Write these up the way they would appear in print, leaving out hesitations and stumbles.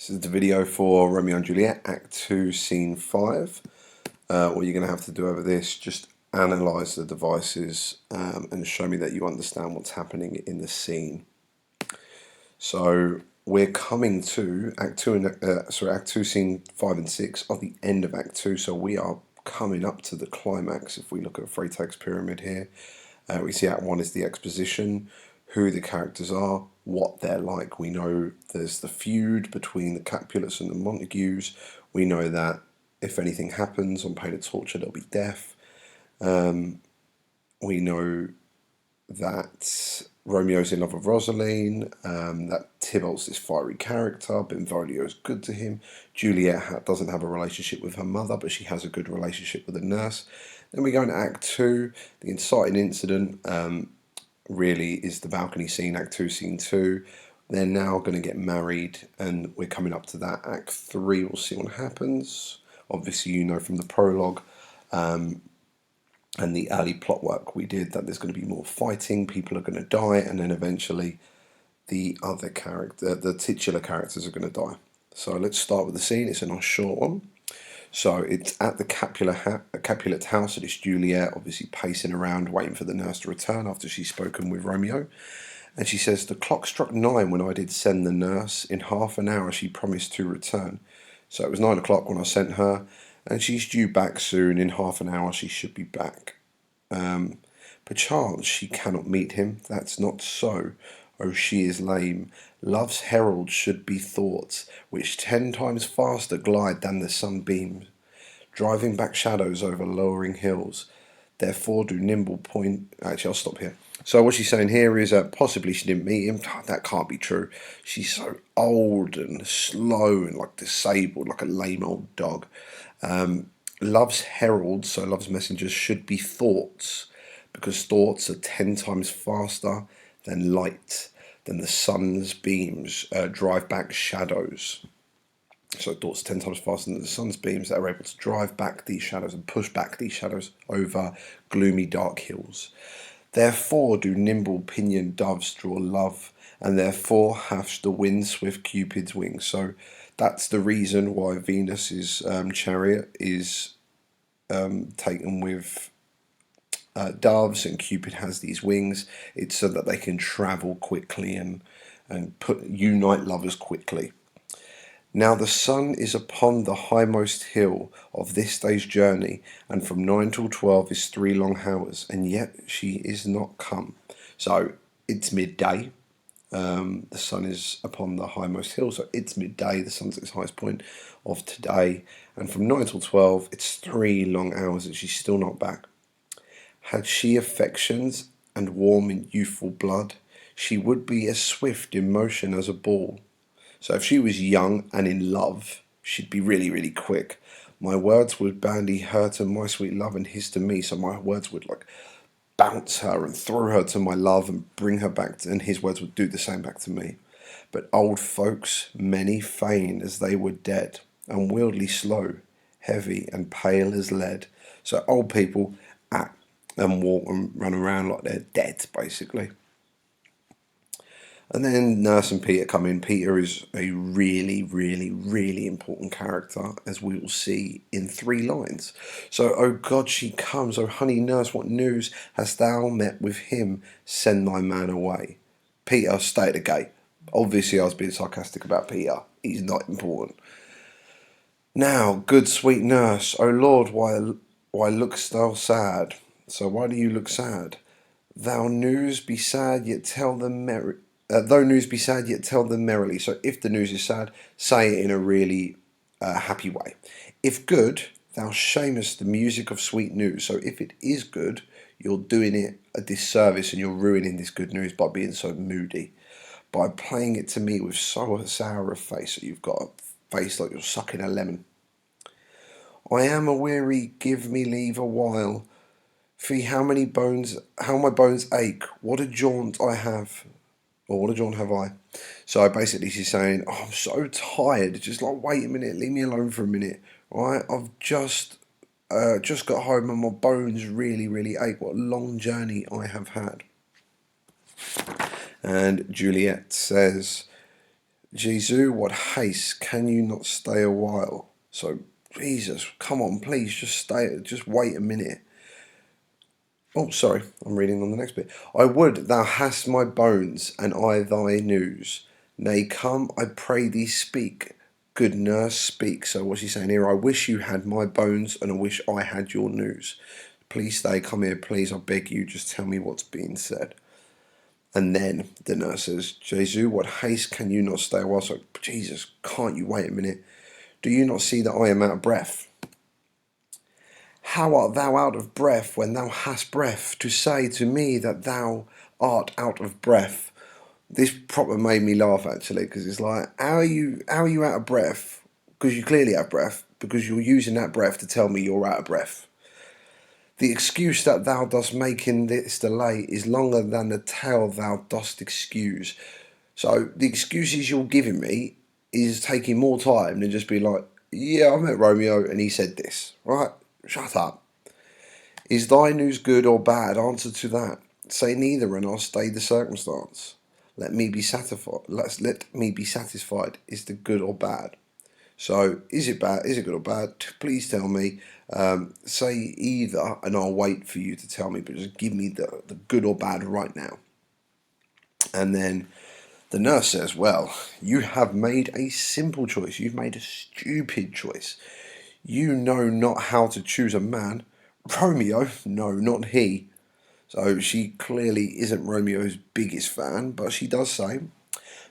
This is the video for Romeo and Juliet, Act 2, Scene 5. What you're going to have to do over this, just analyse the devices and show me that you understand what's happening in the scene. So we're coming to Act 2, Act 2, Scene 5 and 6 are the end of Act 2, so we are coming up to the climax. If we look at Freytag's pyramid here, we see Act 1 is the exposition, who the characters are, what they're like. We know there's the feud between the Capulets and the Montagues. We know that if anything happens on pain of torture, there'll be death. We know that Romeo's in love with Rosaline, that Tybalt's this fiery character, Benvolio's good to him. Juliet doesn't have a relationship with her mother, but she has a good relationship with the nurse. Then we go into Act 2, the inciting incident really is the balcony scene, Act 2, Scene 2. They're now going to get married, and we're coming up to that. Act 3, we'll see what happens. Obviously, you know from the prologue and the early plot work we did that there's going to be more fighting, people are going to die, and then eventually the titular characters are going to die. So let's start with the scene. It's a nice short one. So it's at the Capulet house, and it's Juliet obviously pacing around waiting for the nurse to return after she's spoken with Romeo. And she says, "The clock struck 9 when I did send the nurse. In half an hour she promised to return. So it was 9 o'clock when I sent her, and she's due back soon. In half an hour she should be back. Perchance she cannot meet him. That's not so. Oh, she is lame. Love's herald should be thoughts, which 10 times faster glide than the sunbeams, driving back shadows over lowering hills. Therefore do nimble point..." Actually, I'll stop here. So what she's saying here is that possibly she didn't meet him. That can't be true. She's so old and slow and like disabled, like a lame old dog. Love's heralds, so love's messengers, should be thoughts, because thoughts are 10 times faster than light, than the sun's beams drive back shadows. So thoughts 10 times faster than the sun's beams that are able to drive back these shadows and push back these shadows over gloomy dark hills. Therefore do nimble pinioned doves draw love, and therefore hath the wind swift Cupid's wings. So that's the reason why Venus's chariot is taken with doves, and Cupid has these wings. It's so that they can travel quickly and unite lovers quickly. Now the sun is upon the highmost hill of this day's journey, and from 9 till 12 is 3 long hours, and yet she is not come. So it's midday. The sun is upon the highmost hill, so it's midday. The sun's at its highest point of today, and from 9 till 12, it's 3 long hours, and she's still not back. Had she affections and warm in youthful blood, she would be as swift in motion as a ball. So if she was young and in love, she'd be really, really quick. My words would bandy her to my sweet love, and his to me. So my words would like bounce her and throw her to my love and bring her back, and his words would do the same back to me. But old folks, many feign as they were dead, unwieldy slow, heavy and pale as lead. So old people act and walk and run around like they're dead, basically. And then Nurse and Peter come in. Peter is a really, really, really important character, as we will see in 3 lines. So, "Oh God, she comes. Oh honey nurse, what news? Hast thou met with him? Send thy man away." Peter, stay at the gate. Obviously, I was being sarcastic about Peter. He's not important. "Now, good sweet nurse, oh Lord, why look'st thou sad?" So why do you look sad? "Thou news be sad, yet tell them though news be sad, yet tell them merrily." So if the news is sad, say it in a really happy way. "If good, thou shamest the music of sweet news." So if it is good, you're doing it a disservice and you're ruining this good news by being so moody, by playing it to me with so sour a face that you've got a face like you're sucking a lemon. "I am aweary, give me leave a while. Fee, how my bones ache. What a jaunt I have. Or what a jaunt have I?" So basically she's saying, "Oh, I'm so tired. Just like, wait a minute, leave me alone for a minute. Right? I've just got home and my bones really, really ache. What a long journey I have had." And Juliet says, Jesus, what haste, can you not stay a while? So, Jesus, come on, please, just stay, just wait a minute. Oh, sorry, I'm reading on the next bit. I would thou hast my bones, and I thy news. Nay, come, I pray thee, speak. Good nurse, speak. So what's he saying here? I wish you had my bones, and I wish I had your news. Please stay, come here, please, I beg you, just tell me what's being said. And then the nurse says, Jesus, what haste, can you not stay a while? So, Jesus, can't you wait a minute? Do you not see that I am out of breath? How art thou out of breath when thou hast breath to say to me that thou art out of breath? This proper made me laugh actually, because it's like, how are you out of breath? Because you clearly have breath, because you're using that breath to tell me you're out of breath. The excuse that thou dost make in this delay is longer than the tale thou dost excuse. So the excuses you're giving me is taking more time than just be like, yeah, I met Romeo and he said this. Right? Shut up. Is thy news good or bad? Answer to that. Say neither, and I'll stay the circumstance. Let me be satisfied. Let me be satisfied. Is the good or bad? So, is it bad? Is it good or bad? Please tell me. Say either, and I'll wait for you to tell me. But just give me the good or bad right now. And then the nurse says, "Well, you have made a simple choice. You've made a stupid choice. You know not how to choose a man. Romeo, no, not he." So she clearly isn't Romeo's biggest fan, but she does say,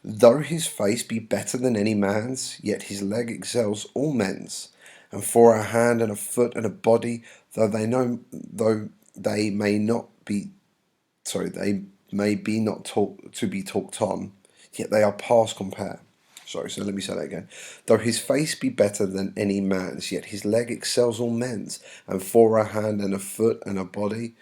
though his face be better than any man's, yet his leg excels all men's. And for a hand and a foot and a body, though they may not be, they may be not to be talked on, yet they are past compare. Sorry, so let me say that again. Though his face be better than any man's, yet his leg excels all men's. And for a hand and a foot and a body,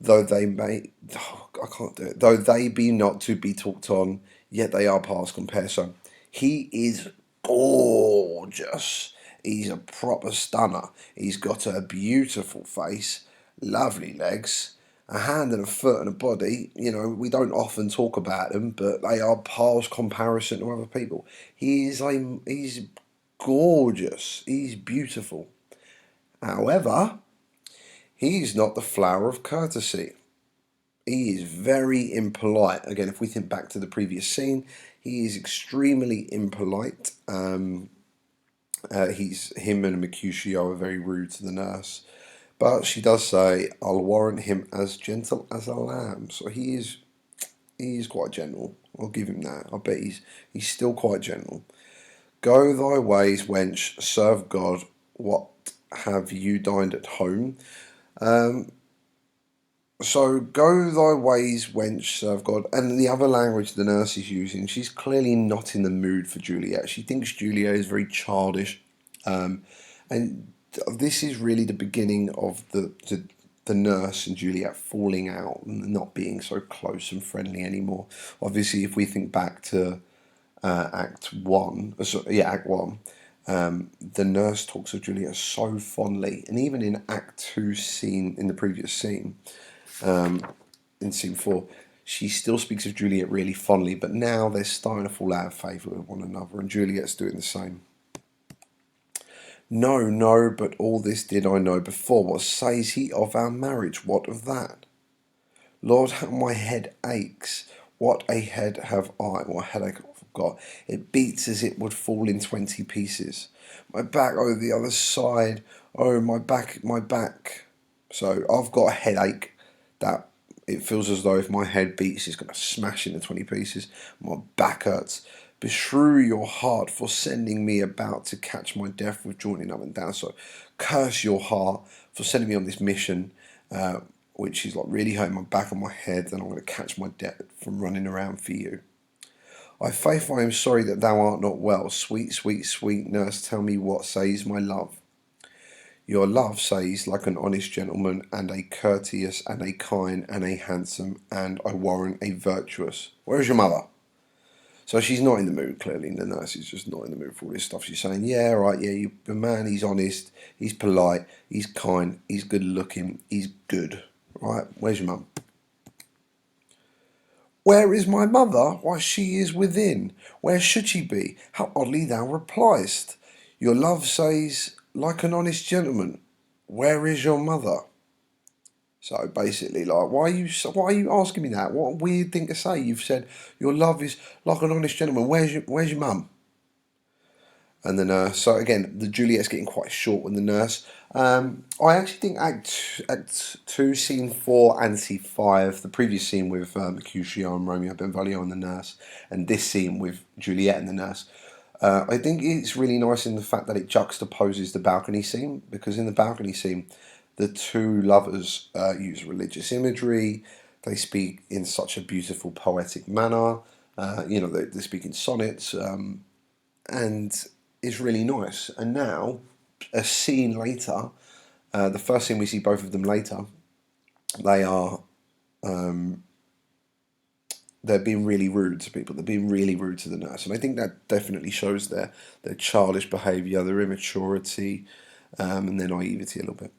though they may, I can't do it. Though they be not to be talked on, yet they are past compare. So he is gorgeous. He's a proper stunner. He's got a beautiful face, lovely legs, a hand and a foot and a body. You know, we don't often talk about them, but they are past comparison to other people. He's gorgeous. He's beautiful. However, he's not the flower of courtesy. He is very impolite. Again, if we think back to the previous scene, he is extremely impolite. Him and Mercutio are very rude to the nurse, but she does say, "I'll warrant him as gentle as a lamb." So he is quite gentle. I'll give him that. I bet he's still quite gentle. Go thy ways, wench. Serve God. What have you dined at home? So go thy ways, wench, serve God. And the other language the nurse is using, she's clearly not in the mood for Juliet. She thinks Juliet is very childish, and this is really the beginning of the nurse and Juliet falling out and not being so close and friendly anymore. Obviously, if we think back to Act One, Act One. The nurse talks of Juliet so fondly, and even in Act Two scene, in the previous scene, in scene 4, she still speaks of Juliet really fondly, but now they're starting to fall out of favour with one another, and Juliet's doing the same. No, no, but all this did I know before. What says he of our marriage? What of that? Lord, how my head aches. What a head have I. What headache I've got. It beats as it would fall in 20 pieces. My back, oh, the other side. Oh, my back, my back. So I've got a headache that it feels as though if my head beats, it's going to smash into 20 pieces. My back hurts. Beshrew your heart for sending me about to catch my death with jointing up and down. So curse your heart for sending me on this mission, which is like really hurting my back and my head, and I'm going to catch my death from running around for you. I faith I am sorry that thou art not well. Sweet, sweet, sweet nurse, tell me what says my love. Your love says like an honest gentleman, and a courteous, and a kind, and a handsome, and I warrant a virtuous. Where's your mother? So she's not in the mood, clearly. The nurse is just not in the mood for all this stuff. She's saying, yeah, right, yeah, the man, he's honest, he's polite, he's kind, he's good looking, he's good. Right, where's your mum? Where is my mother? Why, she is within. Where should she be? How oddly thou repliest. Your love says, like an honest gentleman, where is your mother? So basically, like, why are you asking me that? What a weird thing to say. You've said your love is like an honest gentleman. Where's your mum? And the nurse. So again, the Juliet's getting quite short with the nurse. I actually think Act 2, Scene 4 and Scene 5, the previous scene with Mercutio and Romeo Benvolio and the nurse, and this scene with Juliet and the nurse, I think it's really nice in the fact that it juxtaposes the balcony scene, because in the balcony scene, the two lovers use religious imagery, they speak in such a beautiful poetic manner, they speak in sonnets, and it's really nice. And now, a scene later, the first scene we see both of them later, they are they're being really rude to people. They're being really rude to the nurse, and I think that definitely shows their childish behaviour, their immaturity, and their naivety a little bit.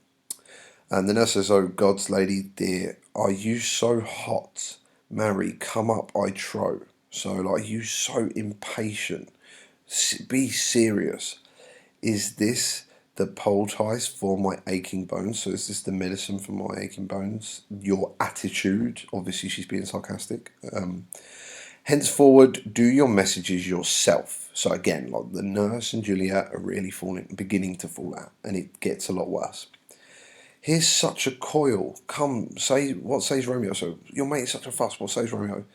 And the nurse says, "Oh, God's lady dear, are you so hot? Marry, come up, I trow." So, like, you so impatient. Be serious. Is this the poultice for my aching bones? So is this the medicine for my aching bones? Your attitude, obviously she's being sarcastic. Henceforward, do your messages yourself. So again, like, the nurse and Juliet are really beginning to fall out, and it gets a lot worse. Here's such a coil. Come, say what says Romeo. So your mate's such a fuss. What says Romeo?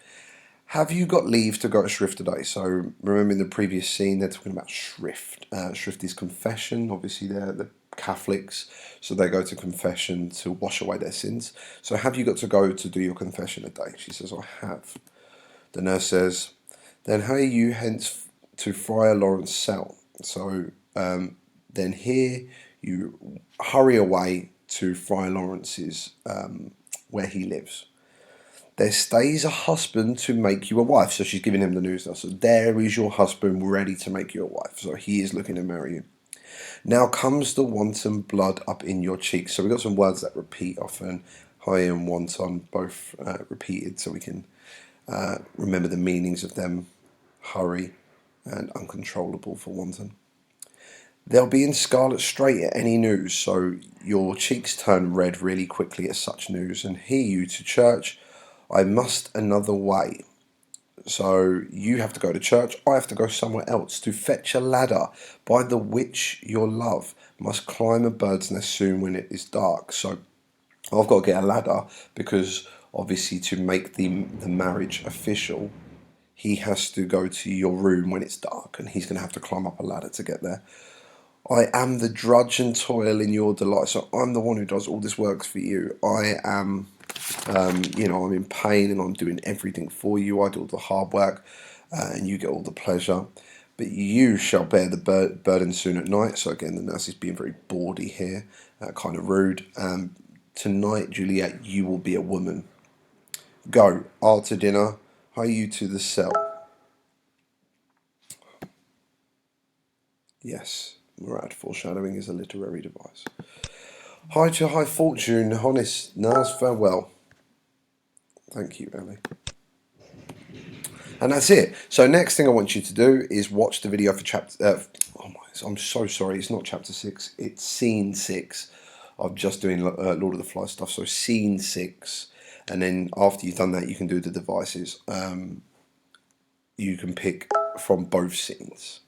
Have you got leave to go to Shrift today? So remember in the previous scene, they're talking about Shrift. Shrift is confession. Obviously, they're the Catholics, so they go to confession to wash away their sins. So have you got to go to do your confession today? She says, I have. The nurse says, then hurry you hence to Friar Lawrence's cell. So then here you hurry away to Friar Lawrence's, where he lives. There stays a husband to make you a wife. So she's giving him the news now. So there is your husband ready to make you a wife. So he is looking to marry you. Now comes the wanton blood up in your cheeks. So we've got some words that repeat often. High and wanton, both repeated, so we can remember the meanings of them. Hurry and uncontrollable for wanton. They'll be in scarlet straight at any news. So your cheeks turn red really quickly at such news. And hear you to church. I must another way. So you have to go to church, I have to go somewhere else to fetch a ladder by the which your love must climb a bird's nest soon when it is dark. So I've got to get a ladder because obviously to make the marriage official, he has to go to your room when it's dark and he's going to have to climb up a ladder to get there. I am the drudge and toil in your delight. So I'm the one who does all this work for you. I am I'm in pain and I'm doing everything for you. I do all the hard work and you get all the pleasure. But you shall bear the burden soon at night. So again, the nurse is being very bawdy here, kind of rude. Tonight, Juliet, you will be a woman. Go, after dinner, hie you to the cell. Yes, Murad, foreshadowing is a literary device. Hie to high fortune, honest nurse, farewell. Thank you, Ellie. And that's it. So next thing I want you to do is watch the video for chapter... I'm so sorry, it's not chapter 6, it's scene 6. I'm just doing Lord of the Flies stuff, so scene 6. And then after you've done that, you can do the devices. You can pick from both scenes.